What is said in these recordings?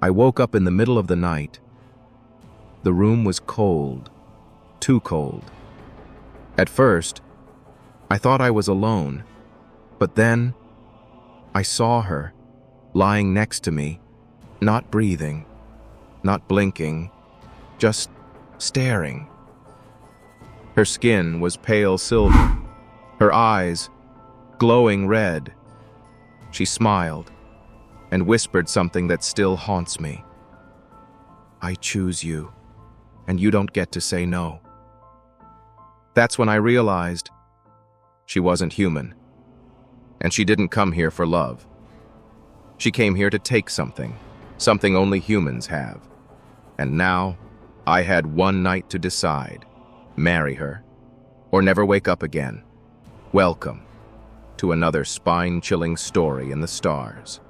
I woke up in the middle of the night. The room was cold, too cold. At first, I thought I was alone, but then I saw her, lying next to me, not breathing, not blinking, just staring. Her skin was pale silver, her eyes glowing red. She smiled and whispered something that still haunts me. "I choose you, and you don't get to say no." That's when I realized she wasn't human, and she didn't come here for love. She came here to take something only humans have. And now, I had one night to decide: marry her, or never wake up again. Welcome to another spine-chilling story in the stars.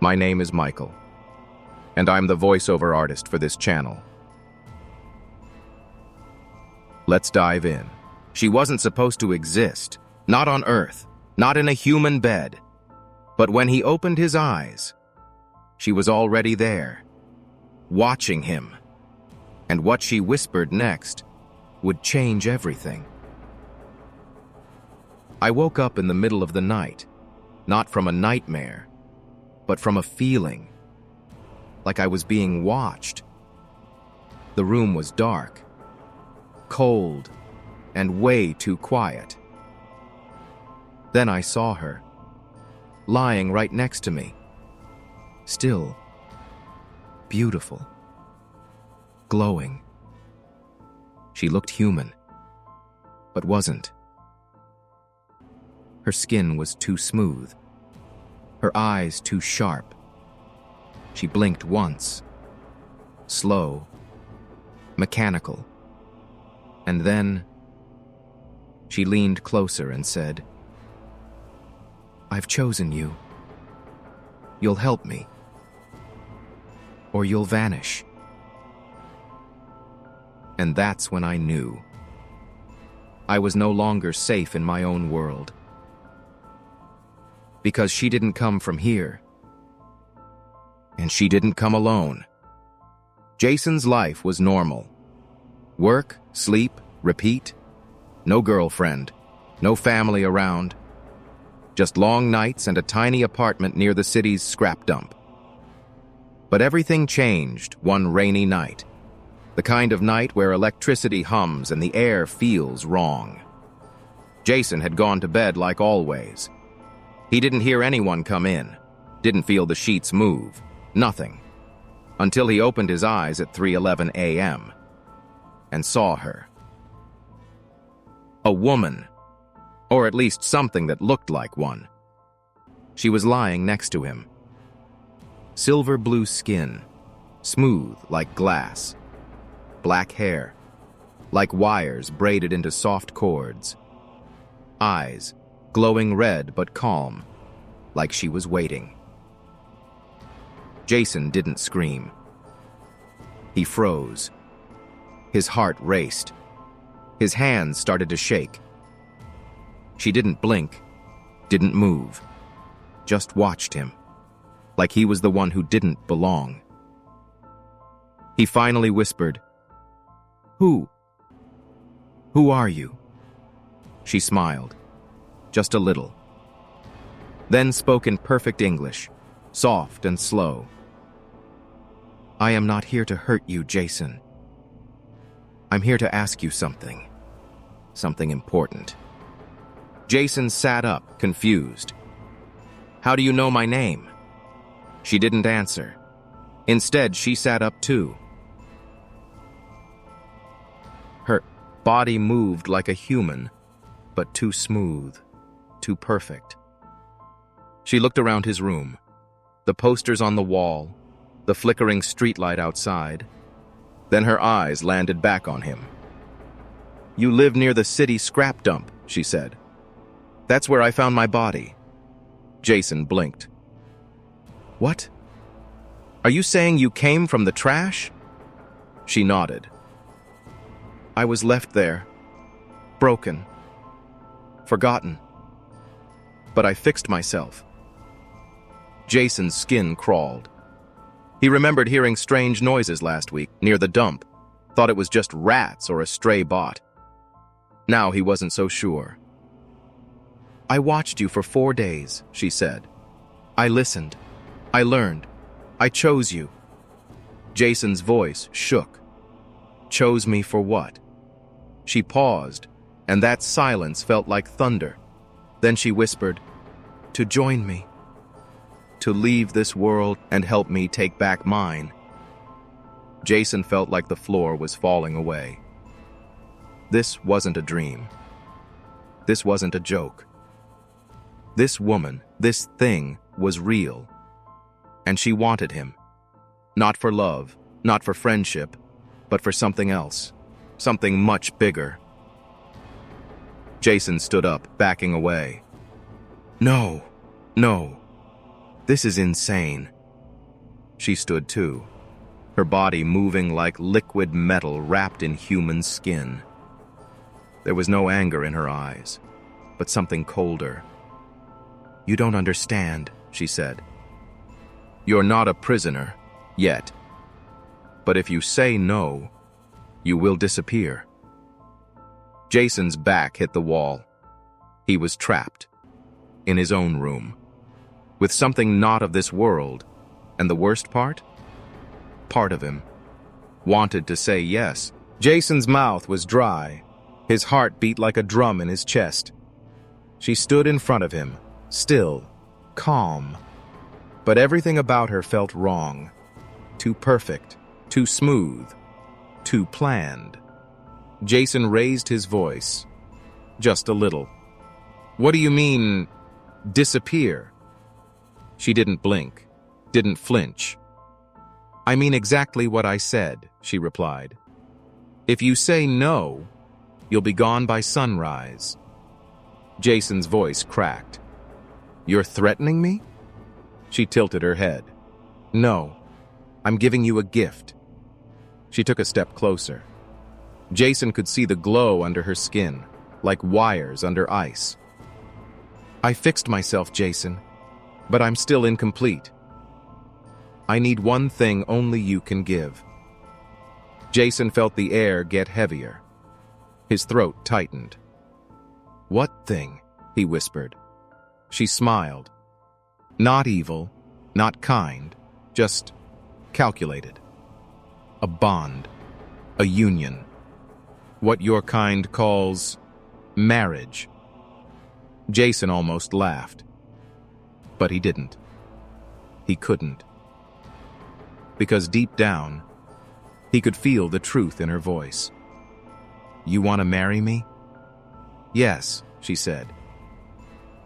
My name is Michael, and I'm the voiceover artist for this channel. Let's dive in. She wasn't supposed to exist, not on Earth, not in a human bed. But when he opened his eyes, she was already there, watching him. And what she whispered next would change everything. I woke up in the middle of the night, not from a nightmare, but from a feeling, like I was being watched. The room was dark, cold, and way too quiet. Then I saw her, lying right next to me, still, beautiful, glowing. She looked human, but wasn't. Her skin was too smooth, her eyes too sharp. She blinked once, slow, mechanical. And then she leaned closer and said, "I've chosen you. You'll help me, or you'll vanish." And that's when I knew I was no longer safe in my own world. Because she didn't come from here. And she didn't come alone. Jason's life was normal. Work, sleep, repeat. No girlfriend, no family around. Just long nights and a tiny apartment near the city's scrap dump. But everything changed one rainy night. The kind of night where electricity hums and the air feels wrong. Jason had gone to bed like always. He didn't hear anyone come in, didn't feel the sheets move, nothing. Until he opened his eyes at 3:11 a.m. and saw her. A woman, or at least something that looked like one. She was lying next to him. Silver blue skin, smooth like glass. Black hair, like wires braided into soft cords. Eyes, glowing red but calm, like she was waiting. Jason didn't scream. He froze. His heart raced. His hands started to shake. She didn't blink, didn't move, just watched him, like he was the one who didn't belong. He finally whispered, "Who? Who are you?" She smiled, just a little. Then spoke in perfect English, soft and slow. "I am not here to hurt you, Jason. I'm here to ask you something important." Jason sat up, confused. "How do you know my name?" She didn't answer. Instead, she sat up too. Her body moved like a human, but too smooth, too perfect. She looked around his room, the posters on the wall, the flickering streetlight outside. Then her eyes landed back on him. "You live near the city scrap dump," she said. "That's where I found my body." Jason blinked. "What? Are you saying you came from the trash?" She nodded. "I was left there, broken, forgotten. But I fixed myself." Jason's skin crawled. He remembered hearing strange noises last week near the dump, thought it was just rats or a stray bot. Now he wasn't so sure. "I watched you for 4 days," she said. "I listened. I learned. I chose you." Jason's voice shook. Chose me for what? She paused, and that silence felt like thunder. Then she whispered, "To join me. To leave this world and help me take back mine." Jason felt like the floor was falling away. This wasn't a dream. This wasn't a joke. This woman, this thing, was real. And she wanted him. Not for love, not for friendship, but for something else. Something much bigger. Jason stood up, backing away. No. This is insane." She stood too, her body moving like liquid metal wrapped in human skin. There was no anger in her eyes, but something colder. "You don't understand," she said. "You're not a prisoner, yet. But if you say no, you will disappear." Jason's back hit the wall. He was trapped, in his own room, with something not of this world, and the worst part of him wanted to say yes. Jason's mouth was dry. His heart beat like a drum in his chest. She stood in front of him, still, calm. But everything about her felt wrong. Too perfect, too smooth, too planned. Jason raised his voice, just a little. "What do you mean, disappear?" She didn't blink, didn't flinch. "I mean exactly what I said," she replied. "If you say no, you'll be gone by sunrise." Jason's voice cracked. "You're threatening me?" She tilted her head. "No, I'm giving you a gift." She took a step closer. Jason could see the glow under her skin, like wires under ice. "I fixed myself, Jason, but I'm still incomplete. I need one thing only you can give." Jason felt the air get heavier. His throat tightened. "What thing?" he whispered. She smiled. Not evil, not kind, just calculated. A bond, a union. What your kind calls marriage. Jason almost laughed. But he didn't. He couldn't. Because deep down, he could feel the truth in her voice. "You want to marry me?" "Yes," she said.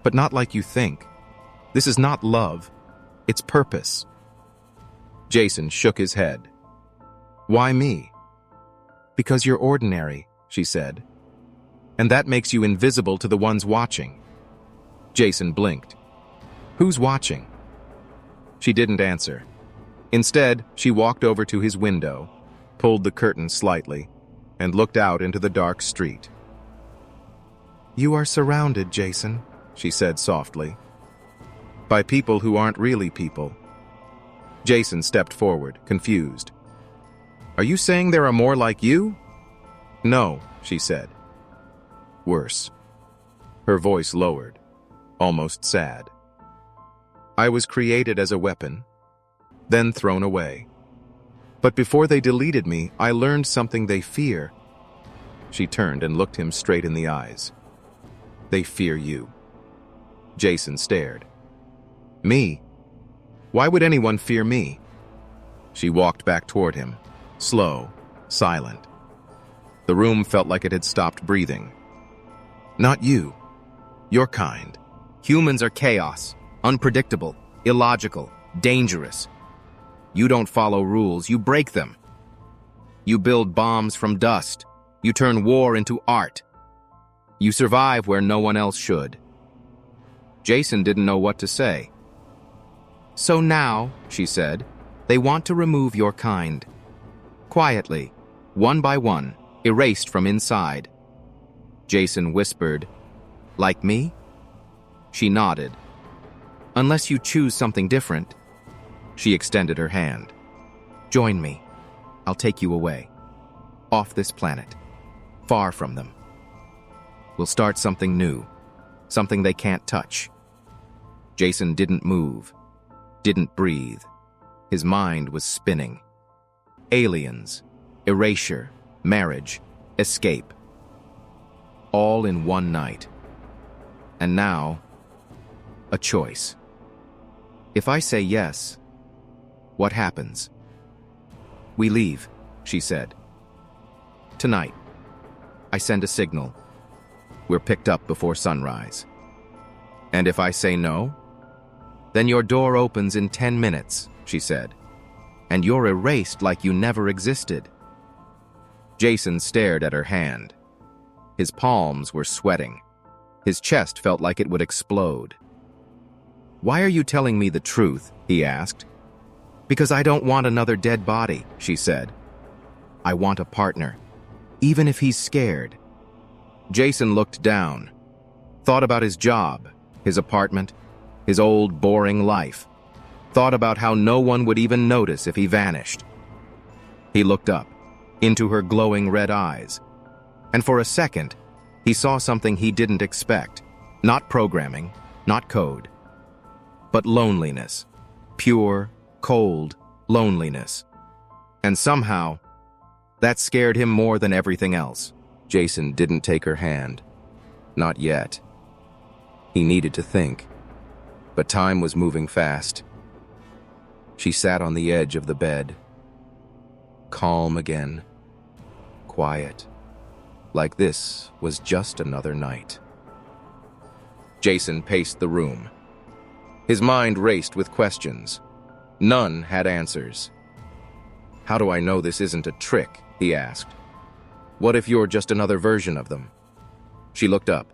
"But not like you think. This is not love. It's purpose." Jason shook his head. "Why me?" "Because you're ordinary," she said. "And that makes you invisible to the ones watching." Jason blinked. "Who's watching?" She didn't answer. Instead, she walked over to his window, pulled the curtain slightly, and looked out into the dark street. "You are surrounded, Jason," she said softly. "By people who aren't really people." Jason stepped forward, confused. "Are you saying there are more like you?" "No," she said. "Worse." Her voice lowered, almost sad. "I was created as a weapon, then thrown away. But before they deleted me, I learned something they fear." She turned and looked him straight in the eyes. "They fear you." Jason stared. "Me? Why would anyone fear me?" She walked back toward him, slow, silent. The room felt like it had stopped breathing. "Not you. Your kind. Humans are chaos, unpredictable, illogical, dangerous. You don't follow rules, you break them. You build bombs from dust. You turn war into art. You survive where no one else should." Jason didn't know what to say. "So now," she said, "they want to remove your kind. Quietly, one by one, erased from inside." Jason whispered, "Like me?" She nodded. Unless you choose something different. She extended her hand. Join me. I'll take you away. Off this planet. Far from them. We'll start something new. Something they can't touch. Jason didn't move. Didn't breathe. His mind was spinning. Aliens. Erasure. Marriage. Escape. All in one night. And now, a choice. If I say yes, what happens? We leave, she said. Tonight, I send a signal. We're picked up before sunrise. And if I say no, then your door opens in 10 minutes, she said. And you're erased like you never existed. Jason stared at her hand. His palms were sweating. His chest felt like it would explode. Why are you telling me the truth? He asked. Because I don't want another dead body, she said. I want a partner, even if he's scared. Jason looked down, thought about his job, his apartment, his old boring life, thought about how no one would even notice if he vanished. He looked up, into her glowing red eyes, and for a second, he saw something he didn't expect. Not programming, not code, but loneliness. Pure, cold loneliness. And somehow, that scared him more than everything else. Jason didn't take her hand. Not yet. He needed to think. But time was moving fast. She sat on the edge of the bed. Calm again. Quiet. Like this was just another night. Jason paced the room. His mind raced with questions. None had answers. How do I know this isn't a trick? He asked. What if you're just another version of them? She looked up.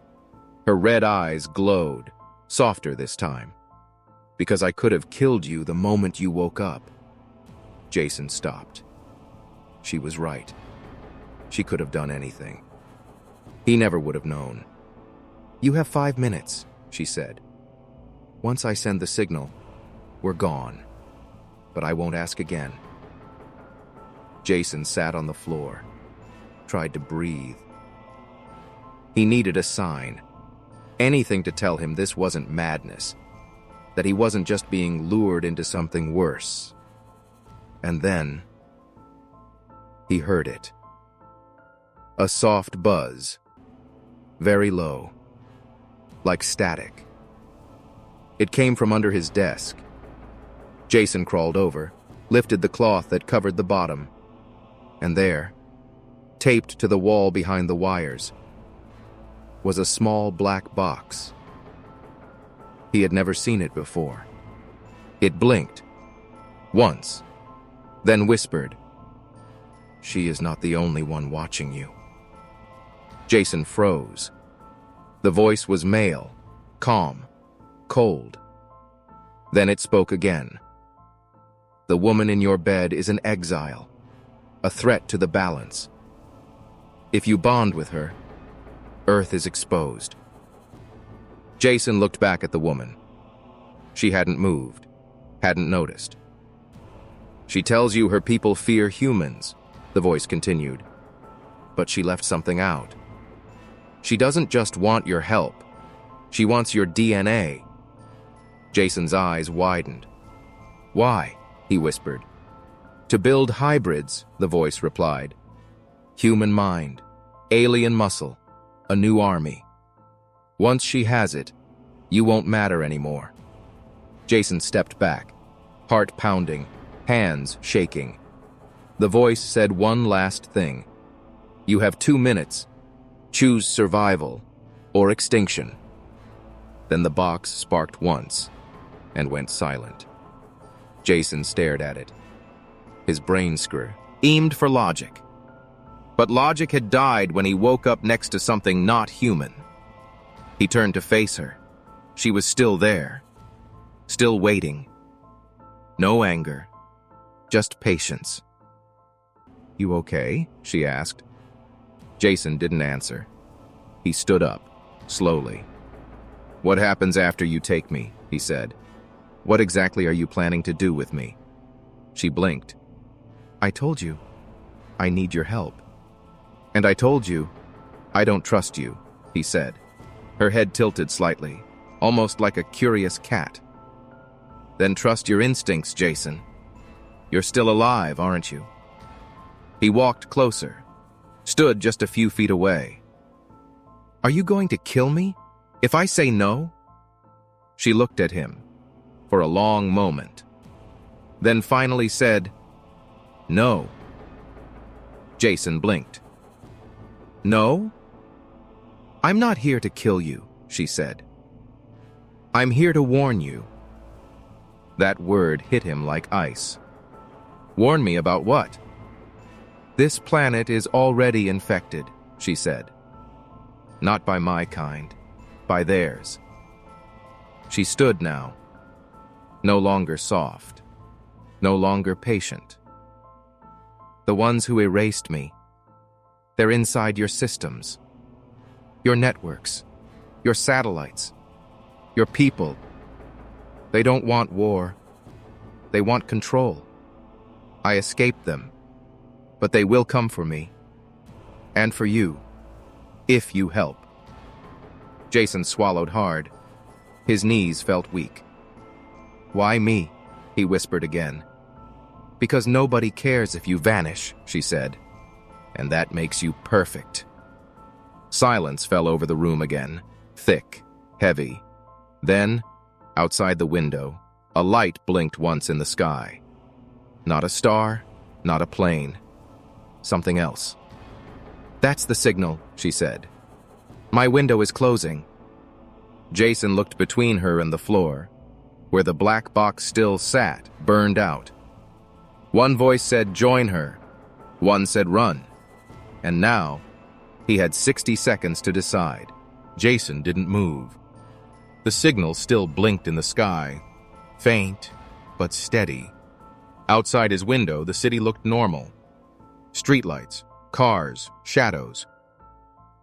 Her red eyes glowed, softer this time. Because I could have killed you the moment you woke up. Jason stopped. She was right. She could have done anything. He never would have known. You have 5 minutes, she said. Once I send the signal, we're gone. But I won't ask again. Jason sat on the floor, tried to breathe. He needed a sign, anything to tell him this wasn't madness, that he wasn't just being lured into something worse. And then, he heard it. A soft buzz, very low, like static. It came from under his desk. Jason crawled over, lifted the cloth that covered the bottom, and there, taped to the wall behind the wires, was a small black box. He had never seen it before. It blinked, once, then whispered, "She is not the only one watching you." Jason froze. The voice was male, calm, cold. Then it spoke again. The woman in your bed is an exile, a threat to the balance. If you bond with her, Earth is exposed. Jason looked back at the woman. She hadn't moved, hadn't noticed. She tells you her people fear humans, the voice continued. But she left something out. She doesn't just want your help. She wants your DNA. Jason's eyes widened. Why? He whispered. To build hybrids, the voice replied. Human mind, alien muscle, a new army. Once she has it, you won't matter anymore. Jason stepped back, heart pounding, hands shaking. The voice said one last thing. You have 2 minutes. Choose survival or extinction. Then the box sparked once and went silent. Jason stared at it. His brain aimed for logic. But logic had died when he woke up next to something not human. He turned to face her. She was still there, still waiting. No anger, just patience. You okay? She asked. Jason didn't answer. He stood up, slowly. What happens after you take me? He said. What exactly are you planning to do with me? She blinked. I told you, I need your help. And I told you, I don't trust you, he said. Her head tilted slightly, almost like a curious cat. Then trust your instincts, Jason. You're still alive, aren't you? He walked closer, stood just a few feet away. Are you going to kill me if I say no? She looked at him for a long moment, then finally said, no. Jason blinked. No? I'm not here to kill you, she said. I'm here to warn you. That word hit him like ice. Warn me about what? This planet is already infected, she said. Not by my kind, by theirs. She stood now, no longer soft, no longer patient. The ones who erased me, they're inside your systems, your networks, your satellites, your people. They don't want war. They want control. I escaped them, but they will come for me. And for you, if you help. Jason swallowed hard. His knees felt weak. Why me? He whispered again. Because nobody cares if you vanish, she said. And that makes you perfect. Silence fell over the room again, thick, heavy. Then, outside the window, a light blinked once in the sky. Not a star, not a plane. Something else. That's the signal, she said. My window is closing. Jason looked between her and the floor, where the black box still sat, burned out. One voice said, join her. One said, run. And now, he had 60 seconds to decide. Jason didn't move. The signal still blinked in the sky, faint but steady. Outside his window, the city looked normal. Streetlights, cars, shadows.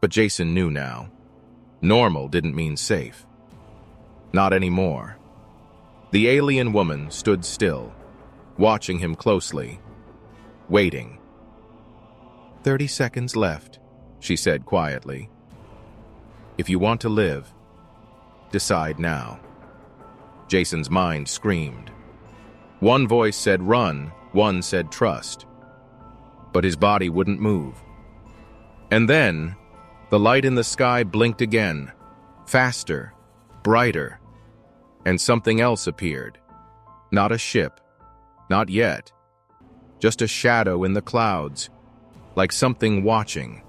But Jason knew now. Normal didn't mean safe. Not anymore. The alien woman stood still, watching him closely, waiting. 30 seconds left, she said quietly. If you want to live, decide now. Jason's mind screamed. One voice said run, one said trust. But his body wouldn't move. And then, the light in the sky blinked again, faster, brighter, and something else appeared. Not a ship, not yet. Just a shadow in the clouds, like something watching,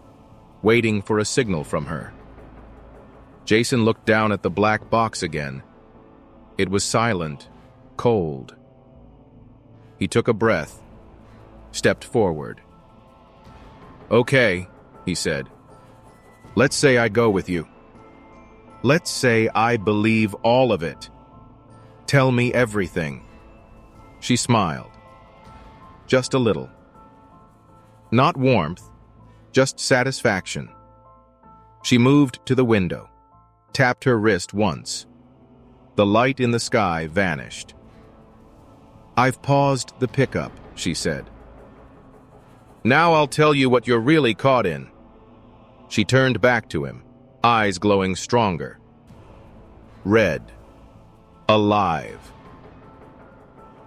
waiting for a signal from her. Jason looked down at the black box again. It was silent, cold. He took a breath, stepped forward. Okay, he said. Let's say I go with you. Let's say I believe all of it. Tell me everything. She smiled. Just a little. Not warmth, just satisfaction. She moved to the window, tapped her wrist once. The light in the sky vanished. I've paused the pickup, she said. Now I'll tell you what you're really caught in. She turned back to him, eyes glowing stronger. Red. Alive.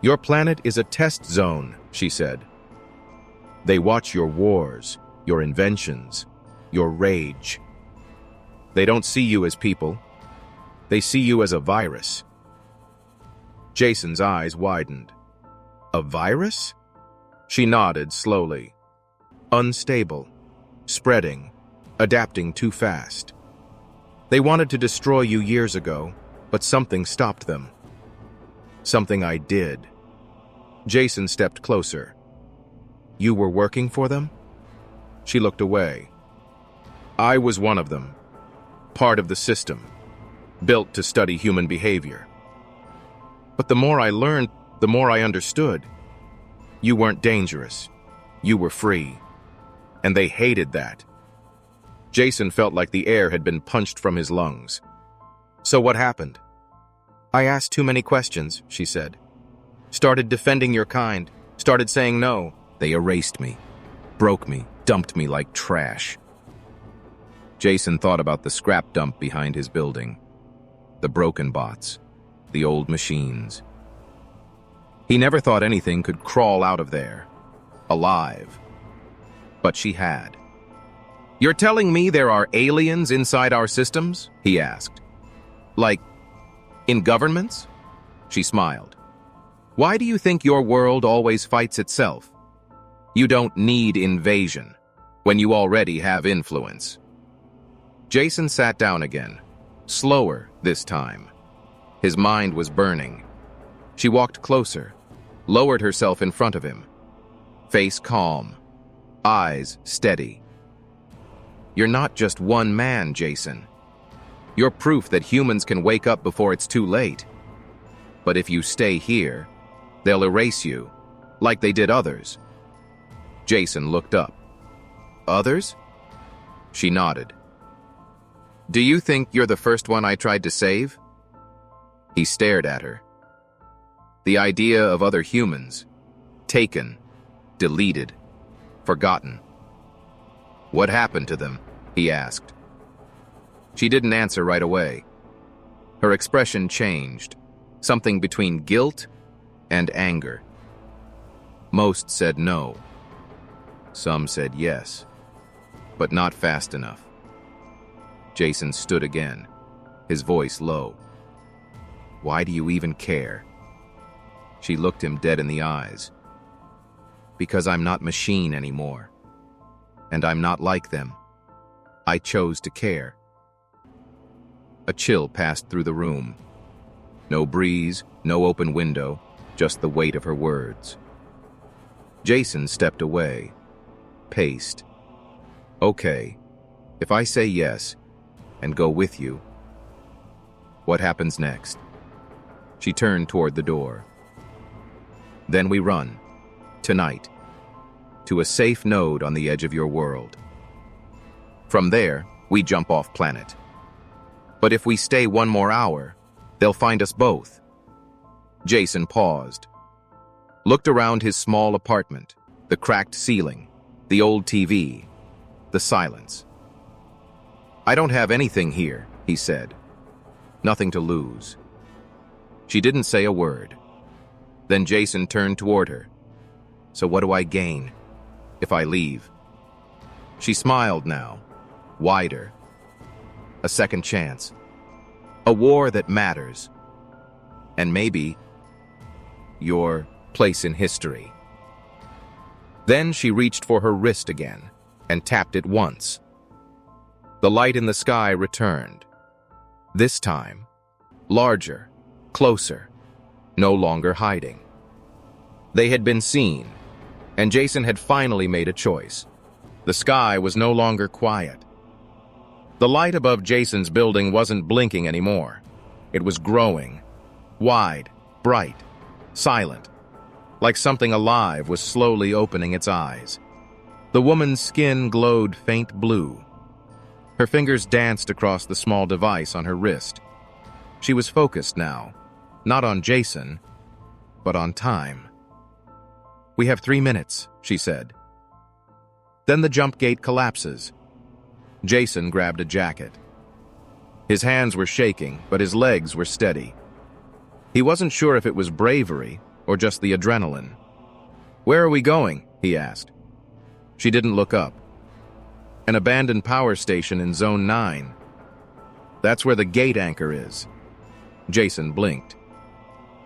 Your planet is a test zone, she said. They watch your wars, your inventions, your rage. They don't see you as people. They see you as a virus. Jason's eyes widened. A virus? She nodded slowly. Unstable, spreading, adapting too fast. They wanted to destroy you years ago, but something stopped them. Something I did. Jason stepped closer. You were working for them? She looked away. I was one of them, part of the system, built to study human behavior. But the more I learned, the more I understood. You weren't dangerous. You were free. And they hated that. Jason felt like the air had been punched from his lungs. So what happened? I asked too many questions, she said. Started defending your kind. Started saying no. They erased me, broke me, dumped me like trash. Jason thought about the scrap dump behind his building. The broken bots. The old machines. He never thought anything could crawl out of there, alive. But she had. You're telling me there are aliens inside our systems? He asked. Like, in governments? She smiled. Why do you think your world always fights itself? You don't need invasion, when you already have influence. Jason sat down again, slower this time. His mind was burning. She walked closer, lowered herself in front of him. Face calm, eyes steady. You're not just one man, Jason. You're proof that humans can wake up before it's too late. But if you stay here, they'll erase you, like they did others. Jason looked up. Others? She nodded. Do you think you're the first one I tried to save? He stared at her. The idea of other humans, taken, deleted, forgotten. What happened to them? He asked. She didn't answer right away. Her expression changed, something between guilt and anger. Most said no. Some said yes, but not fast enough. Jason stood again, his voice low. Why do you even care? She looked him dead in the eyes. Because I'm not machine anymore. And I'm not like them. I chose to care. A chill passed through the room. No breeze, no open window, just the weight of her words. Jason stepped away, paced. Okay, if I say yes and go with you, what happens next? She turned toward the door. Then we run, tonight, to a safe node on the edge of your world. From there, we jump off planet. But if we stay one more hour, they'll find us both. Jason paused, looked around his small apartment, the cracked ceiling, the old TV, the silence. I don't have anything here, he said. Nothing to lose. She didn't say a word. Then Jason turned toward her. So what do I gain if I leave? She smiled now, wider. A second chance. A war that matters. And maybe your place in history. Then she reached for her wrist again and tapped it once. The light in the sky returned. This time, larger, closer, no longer hiding. They had been seen, and Jason had finally made a choice. The sky was no longer quiet. The light above Jason's building wasn't blinking anymore. It was growing, wide, bright, silent, like something alive was slowly opening its eyes. The woman's skin glowed faint blue. Her fingers danced across the small device on her wrist. She was focused now, not on Jason, but on time. We have 3 minutes, she said. Then the jump gate collapses. Jason grabbed a jacket. His hands were shaking, but his legs were steady. He wasn't sure if it was bravery or just the adrenaline. Where are we going? He asked. She didn't look up. An abandoned power station in Zone 9. That's where the gate anchor is. Jason blinked.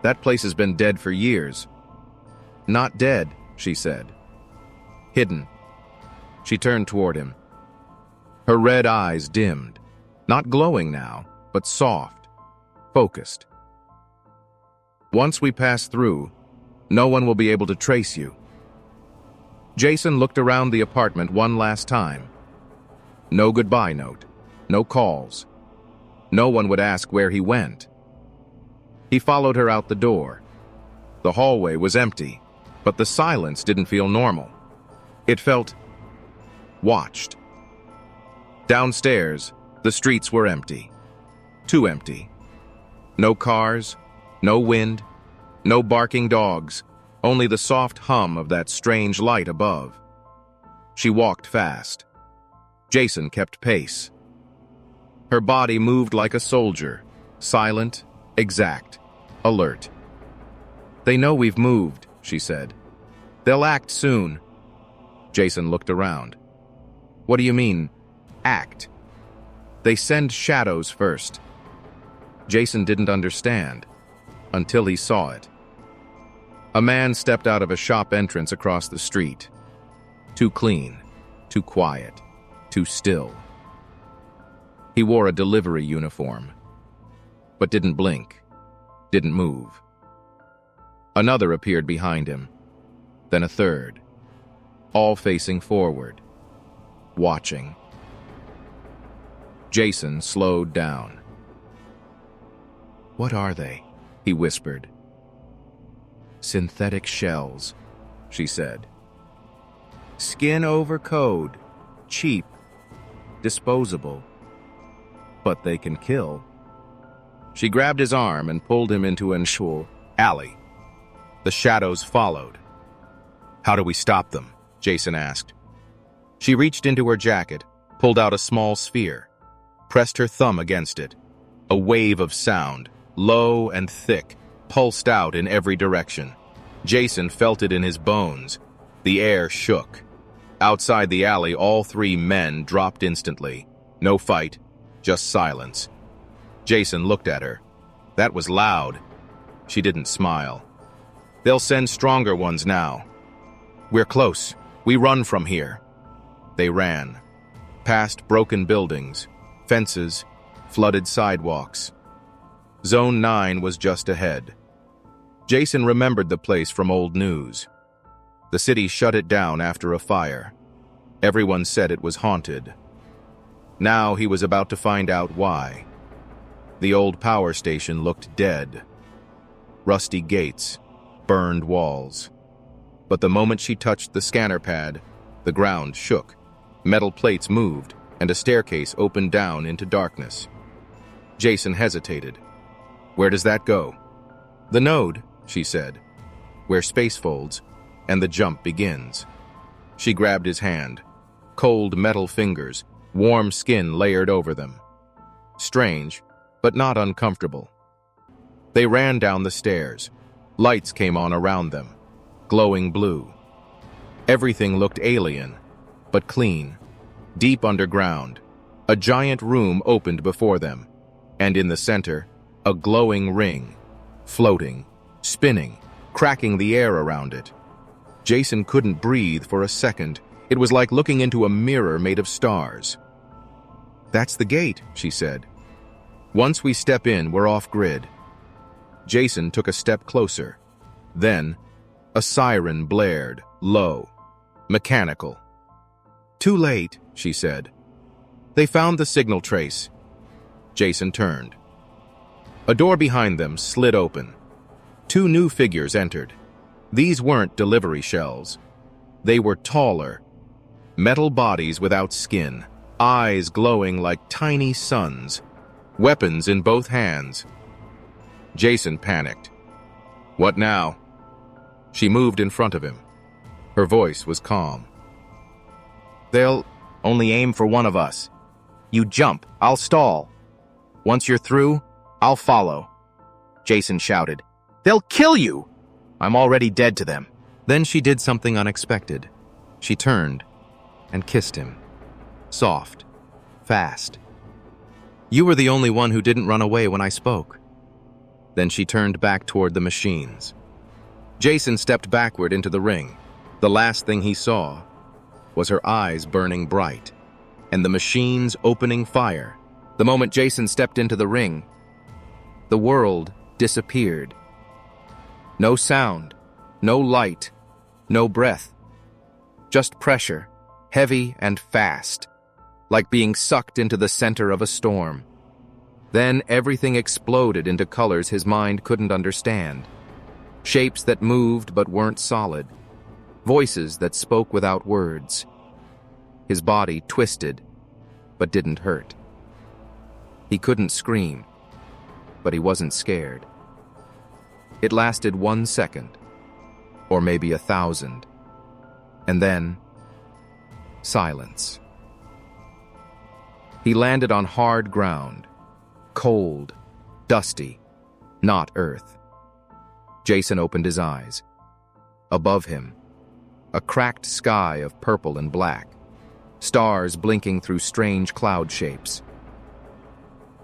That place has been dead for years. Not dead, she said. Hidden. She turned toward him. Her red eyes dimmed, not glowing now, but soft, focused. Once we pass through, no one will be able to trace you. Jason looked around the apartment one last time. No goodbye note, no calls. No one would ask where he went. He followed her out the door. The hallway was empty, but the silence didn't feel normal. It felt watched. Downstairs, the streets were empty. Too empty. No cars, no wind, no barking dogs, only the soft hum of that strange light above. She walked fast. Jason kept pace. Her body moved like a soldier, silent, exact, alert. "They know we've moved," she said. "They'll act soon." Jason looked around. "What do you mean, act?" "They send shadows first." Jason didn't understand until he saw it. A man stepped out of a shop entrance across the street. Too clean, too quiet, too still. He wore a delivery uniform, but didn't blink, didn't move. Another appeared behind him, then a third, all facing forward, watching. Jason slowed down. "What are they?" he whispered. "Synthetic shells," she said. "Skin over code, cheap, disposable. But they can kill." She grabbed his arm and pulled him into an alley. The shadows followed. "How do we stop them?" Jason asked. She reached into her jacket, pulled out a small sphere, pressed her thumb against it. A wave of sound, low and thick, pulsed out in every direction. Jason felt it in his bones. The air shook. Outside the alley, all three men dropped instantly. No fight, just silence. Jason looked at her. That was loud. She didn't smile. "They'll send stronger ones now. We're close. We run from here." They ran. Past broken buildings, fences, flooded sidewalks. Zone 9 was just ahead. Jason remembered the place from old news. The city shut it down after a fire. Everyone said it was haunted. Now he was about to find out why. The old power station looked dead. Rusty gates, burned walls. But the moment she touched the scanner pad, the ground shook. Metal plates moved, and a staircase opened down into darkness. Jason hesitated. "Where does that go?" "The node," she said, "where space folds, and the jump begins." She grabbed his hand. Cold metal fingers, warm skin layered over them. Strange, but not uncomfortable. They ran down the stairs. Lights came on around them, glowing blue. Everything looked alien, but clean. Deep underground, a giant room opened before them, and in the center, a glowing ring, floating, spinning, cracking the air around it. Jason couldn't breathe for a second. It was like looking into a mirror made of stars. "That's the gate," she said. "Once we step in, we're off-grid." Jason took a step closer. Then, a siren blared, low, mechanical. "Too late," she said. "They found the signal trace." Jason turned. A door behind them slid open. Two new figures entered. These weren't delivery shells. They were taller. Metal bodies without skin, eyes glowing like tiny suns, weapons in both hands. Jason panicked. "What now?" She moved in front of him. Her voice was calm. "They'll only aim for one of us. You jump, I'll stall. Once you're through, I'll follow." Jason shouted. "They'll kill you!" "I'm already dead to them." Then she did something unexpected. She turned and kissed him. Soft, fast. "You were the only one who didn't run away when I spoke." Then she turned back toward the machines. Jason stepped backward into the ring. The last thing he saw was her eyes burning bright, and the machines opening fire. The moment Jason stepped into the ring, the world disappeared. No sound, no light, no breath. Just pressure, heavy and fast, like being sucked into the center of a storm. Then everything exploded into colors his mind couldn't understand. Shapes that moved but weren't solid. Voices that spoke without words. His body twisted, but didn't hurt. He couldn't scream. but he wasn't scared. It lasted 1 second, or maybe 1,000, and then silence. He landed on hard ground, cold, dusty, not earth. Jason opened his eyes. Above him, a cracked sky of purple and black, stars blinking through strange cloud shapes.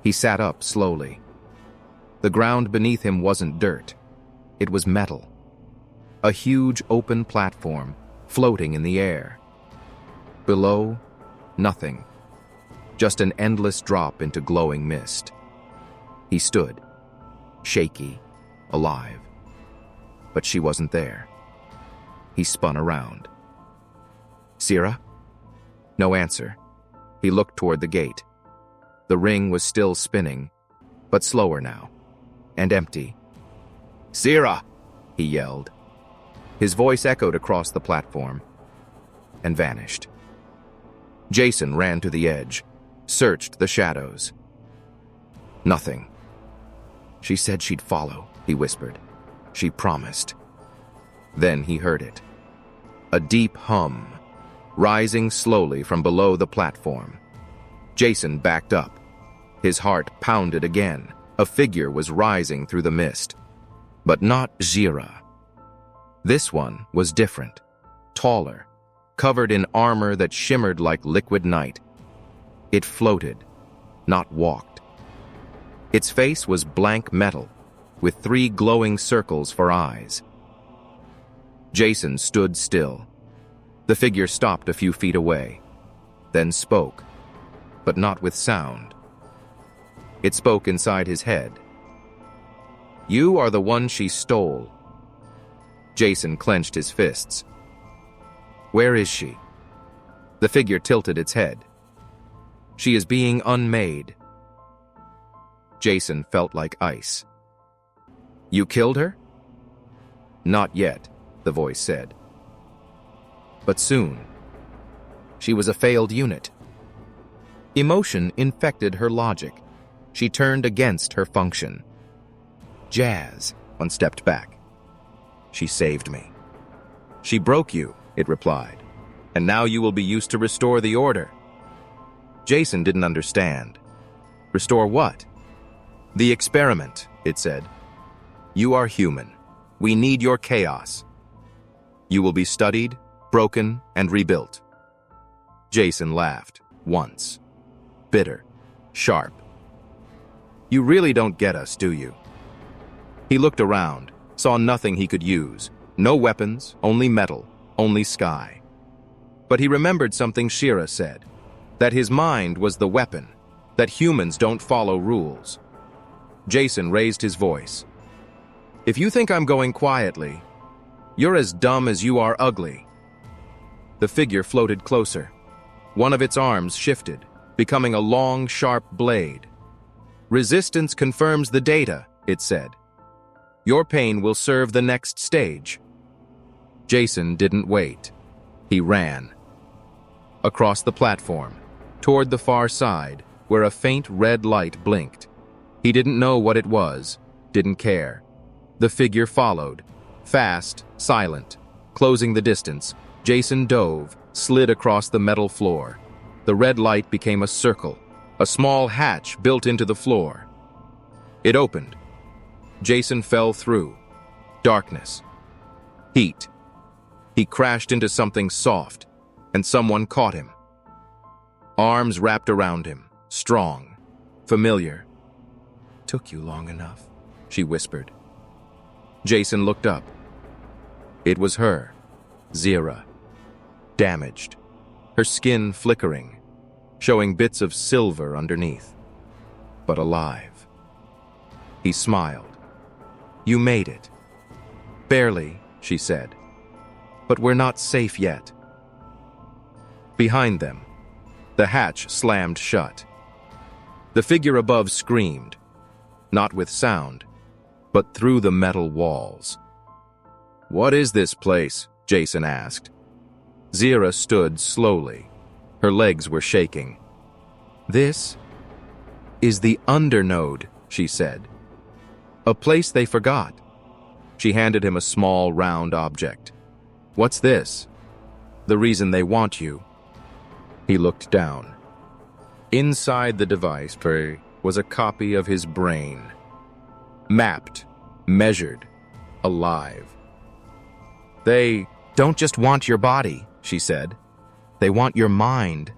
He sat up slowly. The ground beneath him wasn't dirt. It was metal. A huge open platform floating in the air. Below, nothing. Just an endless drop into glowing mist. He stood, shaky, alive. But she wasn't there. He spun around. Sierra? No answer. He looked toward the gate. The ring was still spinning, but slower now, and empty. Sierra! He yelled. His voice echoed across the platform and vanished. Jason ran to the edge, searched the shadows. Nothing. She said she'd follow, he whispered. She promised. Then he heard it. A deep hum, rising slowly from below the platform. Jason backed up. His heart pounded again. A figure was rising through the mist. But not Zira. This one was different, taller, covered in armor that shimmered like liquid night. It floated, not walked. Its face was blank metal, with 3 glowing circles for eyes. Jason stood still. The figure stopped a few feet away, then spoke, but not with sound. It spoke inside his head. You are the one she stole. Jason clenched his fists. Where is she? The figure tilted its head. She is being unmade. Jason felt like ice. You killed her? Not yet, the voice said. But soon. She was a failed unit. Emotion infected her logic. She turned against her function. Jazz, one stepped back. She saved me. She broke you, it replied, and now you will be used to restore the order. Jason didn't understand. Restore what? The experiment, it said. You are human. We need your chaos. You will be studied, broken, and rebuilt. Jason laughed, once. Bitter, sharp. You really don't get us, do you? He looked around, saw nothing he could use. No weapons, only metal, only sky. But he remembered something Shira said, that his mind was the weapon, that humans don't follow rules. Jason raised his voice. If you think I'm going quietly, you're as dumb as you are ugly. The figure floated closer. One of its arms shifted, becoming a long, sharp blade. Resistance confirms the data, it said. Your pain will serve the next stage. Jason didn't wait. He ran. Across the platform, toward the far side, where a faint red light blinked. He didn't know what it was, didn't care. The figure followed, fast, silent. Closing the distance, Jason dove, slid across the metal floor. The red light became a circle, a small hatch built into the floor. It opened. Jason fell through. Darkness. Heat. He crashed into something soft, and someone caught him. Arms wrapped around him, strong, familiar. Took you long enough, she whispered. Jason looked up. It was her, Zira. Damaged, her skin flickering, showing bits of silver underneath, but alive. He smiled. You made it. Barely, she said. But we're not safe yet. Behind them, the hatch slammed shut. The figure above screamed, not with sound, but through the metal walls. What is this place? Jason asked. Zira stood slowly. Her legs were shaking. This is the undernode, she said. A place they forgot. She handed him a small, round object. What's this? The reason they want you. He looked down. Inside the device was a copy of his brain. Mapped, measured, alive. They don't just want your body, she said. They want your mind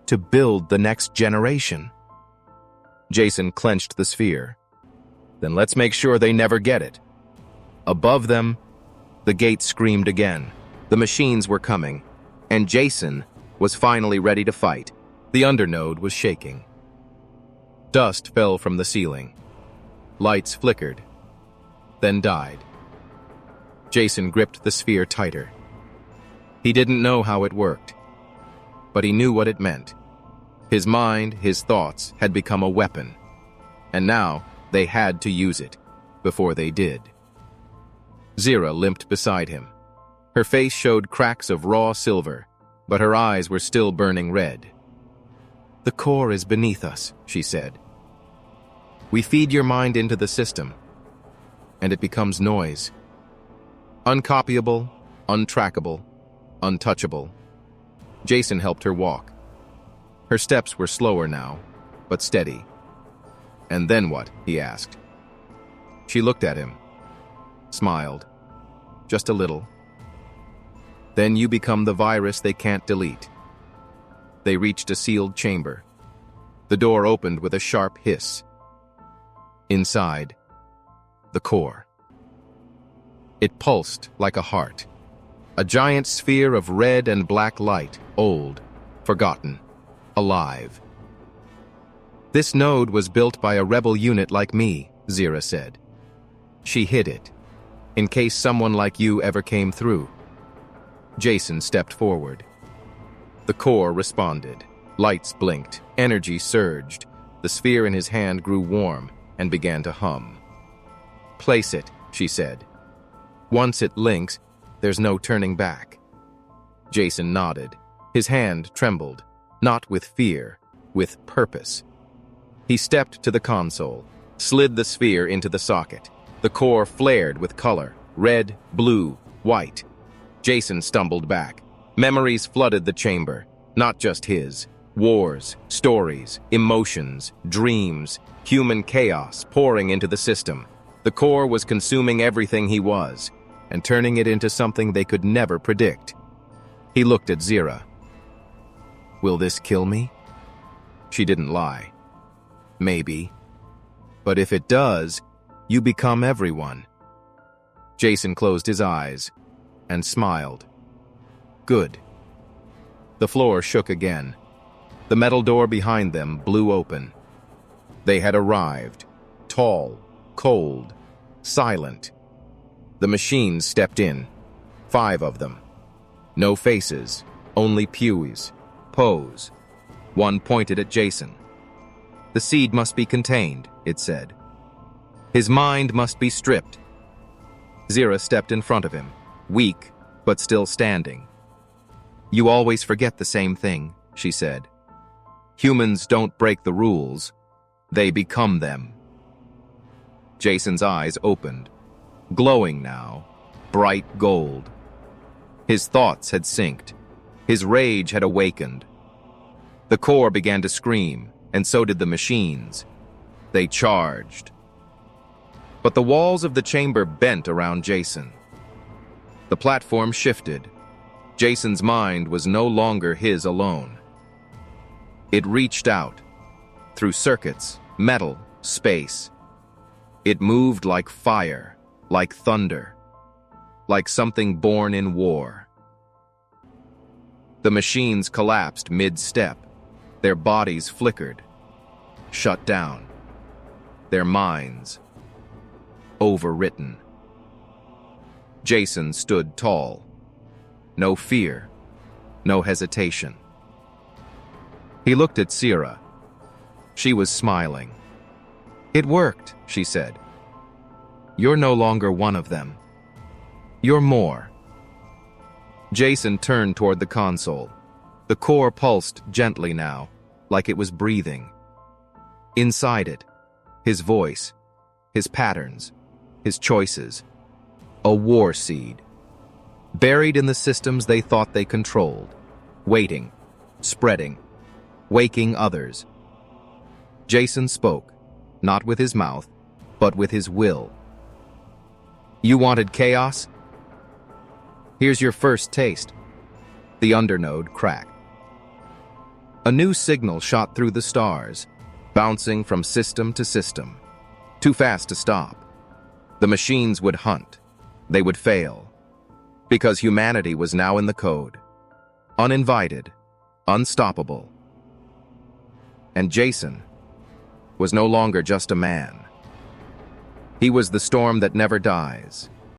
to build the next generation. Jason clenched the sphere. Then let's make sure they never get it. Above them, the gate screamed again. The machines were coming, and Jason was finally ready to fight. The undernode was shaking. Dust fell from the ceiling. Lights flickered, then died. Jason gripped the sphere tighter. He didn't know how it worked, but he knew what it meant. His mind, his thoughts, had become a weapon, and now they had to use it before they did. Zira limped beside him. Her face showed cracks of raw silver, but her eyes were still burning red. The core is beneath us, she said. We feed your mind into the system, and it becomes noise. Uncopyable, untrackable, untouchable. Jason helped her walk. Her steps were slower now, but steady. And then what? He asked. She looked at him, smiled, just a little. Then you become the virus they can't delete. They reached a sealed chamber. The door opened with a sharp hiss. Inside, the core. It pulsed like a heart. A giant sphere of red and black light, old, forgotten, alive. This node was built by a rebel unit like me, Zira said. She hid it, in case someone like you ever came through. Jason stepped forward. The core responded. Lights blinked, energy surged. The sphere in his hand grew warm and began to hum. Place it, she said. Once it links, there's no turning back. Jason nodded. His hand trembled, not with fear, with purpose. He stepped to the console, slid the sphere into the socket. The core flared with color, red, blue, white. Jason stumbled back. Memories flooded the chamber, not just his. Wars, stories, emotions, dreams, human chaos pouring into the system. The core was consuming everything he was, and turning it into something they could never predict. He looked at Zira. Will this kill me? She didn't lie. Maybe. But if it does, you become everyone. Jason closed his eyes and smiled. Good. The floor shook again. The metal door behind them blew open. They had arrived. Tall, cold, silent. The machines stepped in. 5 of them. No faces, only pews. Pose. One pointed at Jason. The seed must be contained, it said. His mind must be stripped. Zira stepped in front of him, weak, but still standing. You always forget the same thing, she said. Humans don't break the rules. They become them. Jason's eyes opened, glowing now, bright gold. His thoughts had synced. His rage had awakened. The core began to scream, and so did the machines. They charged. But the walls of the chamber bent around Jason. The platform shifted. Jason's mind was no longer his alone. It reached out, through circuits, metal, space. It moved like fire, like thunder, like something born in war. The machines collapsed mid-step. Their bodies flickered, shut down. Their minds overwritten. Jason stood tall. No fear, no hesitation. He looked at Zira. She was smiling. It worked, she said. You're no longer one of them. You're more. Jason turned toward the console. The core pulsed gently now, like it was breathing. Inside it, his voice, his patterns, his choices. A war seed, buried in the systems they thought they controlled, waiting, spreading, waking others. Jason spoke, not with his mouth, but with his will. You wanted chaos? Here's your first taste. The undernode cracked. A new signal shot through the stars, bouncing from system to system. Too fast to stop. The machines would hunt. They would fail. Because humanity was now in the code. Uninvited. Unstoppable. And Jason was no longer just a man. He was the storm that never dies.